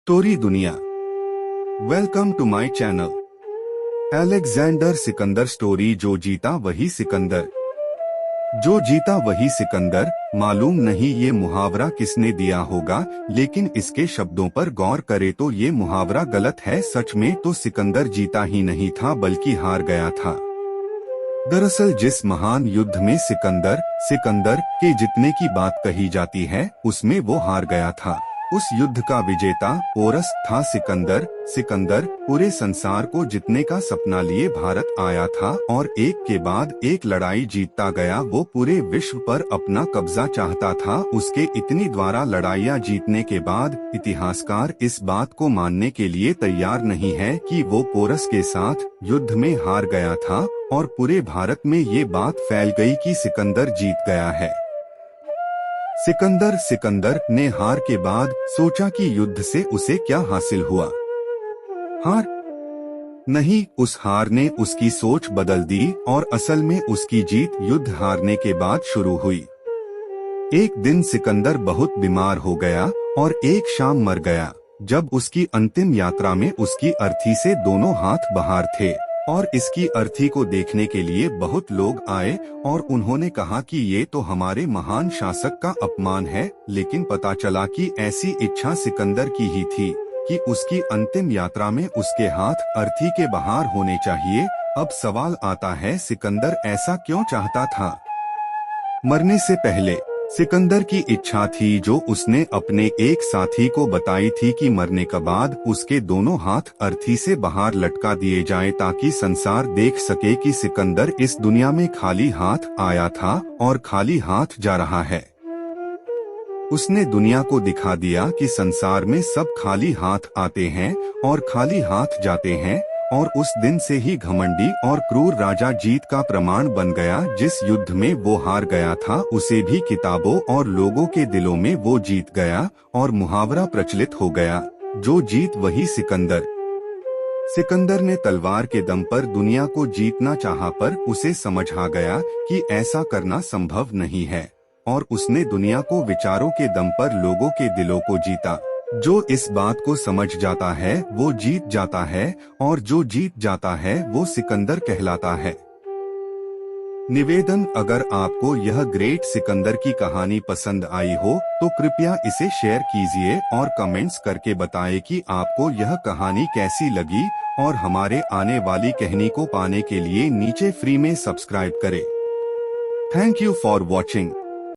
Story दुनिया। Welcome to my channel. Alexander Sikandar story. जो जीता वही सिकंदर। जो जीता वही सिकंदर। मालूम नहीं ये मुहावरा किसने दिया होगा, लेकिन इसके शब्दों पर गौर करे तो ये मुहावरा गलत है। सच में तो सिकंदर जीता ही नहीं था बल्कि हार गया था। दरअसल जिस महान युद्ध में सिकंदर के जीतने की बात कही जाती है, उसमें वो हार गया था। उस युद्ध का विजेता पोरस था। सिकंदर पूरे संसार को जीतने का सपना लिए भारत आया था और एक के बाद एक लड़ाई जीतता गया। वो पूरे विश्व पर अपना कब्जा चाहता था। उसके इतनी द्वारा लड़ाइयाँ जीतने के बाद इतिहासकार इस बात को मानने के लिए तैयार नहीं है कि वो पोरस के साथ युद्ध में हार गया था और पूरे भारत में ये बात फैल गई कि सिकंदर जीत गया है। सिकंदर ने हार के बाद सोचा कि युद्ध से उसे क्या हासिल हुआ। हार नहीं, उस हार ने उसकी सोच बदल दी और असल में उसकी जीत युद्ध हारने के बाद शुरू हुई। एक दिन सिकंदर बहुत बीमार हो गया और एक शाम मर गया। जब उसकी अंतिम यात्रा में उसकी अर्थी से दोनों हाथ बाहर थे और इसकी अर्थी को देखने के लिए बहुत लोग आए और उन्होंने कहा कि ये तो हमारे महान शासक का अपमान है। लेकिन पता चला कि ऐसी इच्छा सिकंदर की ही थी कि उसकी अंतिम यात्रा में उसके हाथ अर्थी के बाहर होने चाहिए। अब सवाल आता है, सिकंदर ऐसा क्यों चाहता था? मरने से पहले सिकंदर की इच्छा थी जो उसने अपने एक साथी को बताई थी कि मरने के बाद उसके दोनों हाथ अर्थी से बाहर लटका दिए जाएं ताकि संसार देख सके कि सिकंदर इस दुनिया में खाली हाथ आया था और खाली हाथ जा रहा है। उसने दुनिया को दिखा दिया कि संसार में सब खाली हाथ आते हैं और खाली हाथ जाते हैं। और उस दिन से ही घमंडी और क्रूर राजा जीत का प्रमाण बन गया। जिस युद्ध में वो हार गया था उसे भी किताबों और लोगों के दिलों में वो जीत गया और मुहावरा प्रचलित हो गया, जो जीत वही सिकंदर। सिकंदर ने तलवार के दम पर दुनिया को जीतना चाहा, पर उसे समझ आ गया कि ऐसा करना संभव नहीं है और उसने दुनिया को विचारों के दम पर लोगों के दिलों को जीता। जो इस बात को समझ जाता है वो जीत जाता है और जो जीत जाता है वो सिकंदर कहलाता है। निवेदन, अगर आपको यह ग्रेट सिकंदर की कहानी पसंद आई हो तो कृपया इसे शेयर कीजिए और कमेंट्स करके बताएं कि आपको यह कहानी कैसी लगी और हमारे आने वाली कहानी को पाने के लिए नीचे फ्री में सब्सक्राइब करें। Thank you for watching.